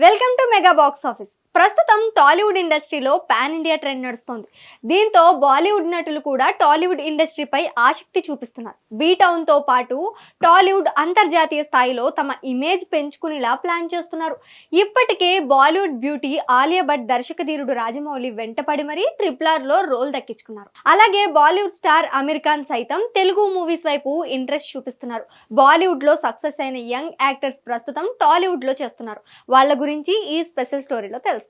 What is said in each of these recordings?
Welcome to mega box office. ప్రస్తుతం టాలీవుడ్ ఇండస్ట్రీలో pan India trend నడుస్తోంది. దీంతో బాలీవుడ్ నటులు కూడా టాలీవుడ్ ఇండస్ట్రీపై ఆసక్తి చూపిస్తున్నారు. బీ టౌన్ తో పాటు టాలీవుడ్ అంతర్జాతీయ స్థాయిలో తమ ఇమేజ్ పెంచుకునేలా ప్లాన్ చేస్తున్నారు. ఇప్పటికే బాలీవుడ్ బ్యూటీ ఆలియా భట్ దర్శకధీరుడు రాజమౌళి వెంటపడి మరీ RRR లో రోల్ దక్కించుకున్నారు. అలాగే బాలీవుడ్ స్టార్ అమీర్ ఖాన్ సైతం తెలుగు మూవీస్ వైపు ఇంట్రెస్ట్ చూపిస్తున్నారు. బాలీవుడ్ లో సక్సెస్ అయిన యంగ్ యాక్టర్స్ ప్రస్తుతం టాలీవుడ్ లో చేస్తున్నారు. వాళ్ళ గురించి ఈ స్పెషల్ స్టోరీలో తెలుసుకుందాం.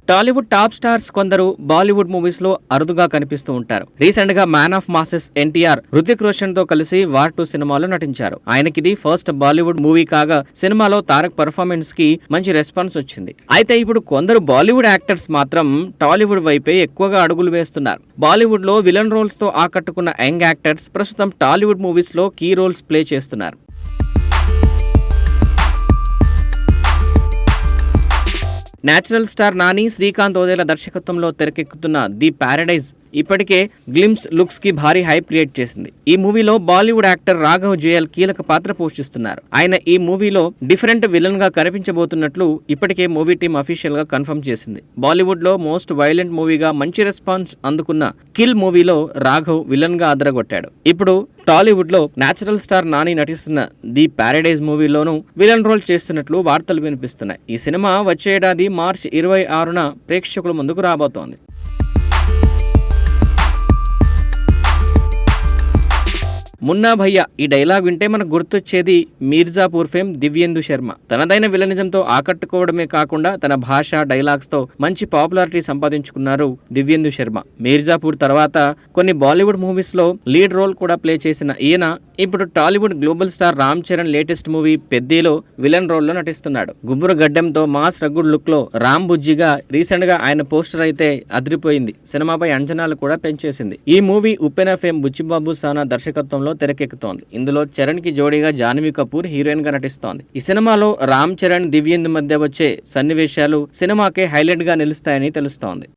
టాలీవుడ్ టాప్ స్టార్స్ కొందరు బాలీవుడ్ మూవీస్ లో అరుదుగా కనిపిస్తూ ఉంటారు. రీసెంట్ గా man of masses NTR Hrithik Roshan తో కలిసి వార్ 2 సినిమాలో నటించారు. ఆయనకిది ఫస్ట్ బాలీవుడ్ మూవీ కాగా సినిమాలో తారక్ పర్ఫార్మెన్స్ కి మంచి రెస్పాన్స్ వచ్చింది. అయితే ఇప్పుడు కొందరు బాలీవుడ్ యాక్టర్స్ మాత్రం టాలీవుడ్ వైపే ఎక్కువగా అడుగులు వేస్తున్నారు. బాలీవుడ్ లో విలన్ రోల్స్ తో ఆకట్టుకున్న యంగ్ యాక్టర్స్ ప్రస్తుతం టాలీవుడ్ మూవీస్ లో కీ రోల్స్ ప్లే చేస్తున్నారు. నేచురల్ స్టార్ నాని, శ్రీకాంత్ ఓదేల దర్శకత్వంలో తెరకెక్కుతున్న ది ప్యారడైజ్ ఇప్పటికే గ్లిమ్స్ లుక్స్ కి భారీ హైప్ క్రియేట్ చేసింది. ఈ మూవీలో బాలీవుడ్ యాక్టర్ రాఘవ్ జుయల్ కీలక పాత్ర పోషిస్తున్నారు. ఆయన ఈ మూవీలో డిఫరెంట్ విలన్ గా కనిపించబోతున్నట్లు ఇప్పటికే మూవీ టీం అఫీషియల్ గా కన్ఫర్మ్ చేసింది. బాలీవుడ్ లో మోస్ట్ వైలెంట్ మూవీగా మంచి రెస్పాన్స్ అందుకున్న కిల్ మూవీలో రాఘవ్ విలన్ గా అదరగొట్టాడు. ఇప్పుడు టాలీవుడ్ లో నేచురల్ స్టార్ నాని నటిస్తున్న ది ప్యారడైజ్ మూవీలోనూ విలన్ రోల్ చేస్తున్నట్లు వార్తలు వినిపిస్తున్నాయి. ఈ సినిమా వచ్చే ఏడాది మార్చి 26న ప్రేక్షకుల ముందుకు రాబోతోంది. మున్నా భయ్య ఈ డైలాగ్ వింటే మనకు గుర్తొచ్చేది మీర్జాపూర్ ఫేమ్ దివ్యేందు శర్మ. తనదైన విలనిజంతో ఆకట్టుకోవడమే కాకుండా తన భాష, డైలాగ్స్ తో మంచి పాపులారిటీ సంపాదించుకున్నారు దివ్యేందు శర్మ. మీర్జాపూర్ తర్వాత కొన్ని బాలీవుడ్ మూవీస్ లో లీడ్ రోల్ కూడా ప్లే చేసిన ఈయన ఇప్పుడు Tollywood global star Ram Charan latest movie పెద్దిలో విలన్ రోల్ లో నటిస్తున్నాడు. గుబురు గడ్డంతో మాస్ రగ్గుడ్ లుక్ లో రామ్ బుజ్జిగా రీసెంట్ గా ఆయన పోస్టర్ అయితే అదిరిపోయింది. సినిమాపై అంచనాలు కూడా పెంచేసింది. ఈ మూవీ ఉప్పెన ఫేమ్ బుచ్చిబాబు సానా దర్శకత్వంలో తెరకెక్కుతోంది. ఇందులో చరణ్ కి జోడీగా జాన్వీ కపూర్ హీరోయిన్ గా నటిస్తోంది. ఈ సినిమాలో రామ్ చరణ్, దివ్యేందు మధ్య వచ్చే సన్నివేశాలు సినిమాకే హైలైట్ గా నిలుస్తాయని తెలుస్తోంది.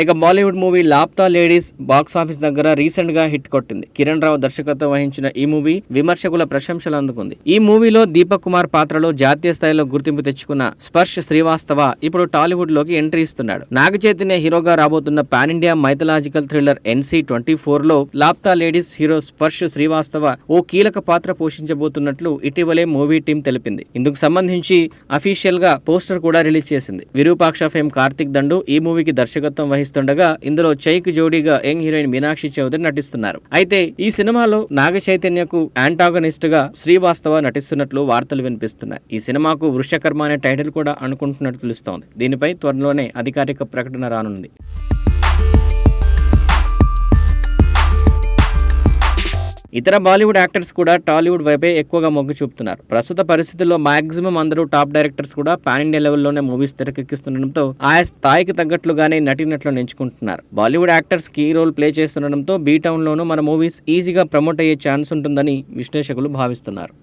ఇక Bollywood movie Laapataa Ladies box office దగ్గర రీసెంట్ గా హిట్ కొట్టింది. కిరణ్ రావు దర్శకత్వం వహించిన ఈ మూవీ విమర్శకుల ప్రశంసలు అందుకుంది. ఈ మూవీలో దీపక్ కుమార్ పాత్రలో జాతీయ స్థాయిలో గుర్తింపు తెచ్చుకున్న స్పర్శ్ శ్రీవాస్తవ ఇప్పుడు టాలీవుడ్ లోకి ఎంట్రీ ఇస్తున్నాడు. నాగ చైతన్య హీరోగా రాబోతున్న pan India mythological thriller NC-24 లో లాప్తా లేడీస్ హీరో స్పర్శ్ శ్రీవాస్తవ ఓ కీలక పాత్ర పోషించబోతున్నట్లు ఇటీవలే మూవీ టీం తెలిపింది. ఇందుకు సంబంధించి అఫీషియల్ గా పోస్టర్ కూడా రిలీజ్ చేసింది. విరూపాక్ష ఫేమ్ కార్తిక్ దండు ఈ మూవీకి దర్శకత్వం వహిస్తుండగా ఇందులో చైక్ జోడీగా యంగ్ హీరోయిన్ మీనాక్షి చౌదరి నటిస్తున్నారు. అయితే ఈ సినిమాలో నాగ చైతన్యకు యాంటాగనిస్ట్ గా శ్రీవాస్తవ నటిస్తున్నట్లు వార్తలు వినిపిస్తున్నాయి. ఈ సినిమాకు వృషకర్మ అనే టైటిల్ కూడా అనుకుంటున్నట్టు తెలుస్తోంది. దీనిపై త్వరలోనే అధికారిక ప్రకటన రానుంది. ఇతర బాలీవుడ్ యాక్టర్స్ కూడా టాలీవుడ్ వైపే ఎక్కువగా మొగ్గు చూపుతున్నారు. ప్రస్తుత పరిస్థితుల్లో మాక్సిమం అందరూ టాప్ డైరెక్టర్స్ కూడా పాన్ ఇండియా లెవెల్లోనే మూవీస్ తెరకెక్కిస్తుండటంతో ఆయా స్థాయికి తగ్గట్లుగానే నటీనటులను ఎంచుకుంటున్నారు. Bollywood actors key role play చేస్తుండటంతో బీ టౌన్ లోనూ మన మూవీస్ ఈజీగా ప్రమోట్ అయ్యే ఛాన్స్ ఉంటుందని విశ్లేషకులు భావిస్తున్నారు.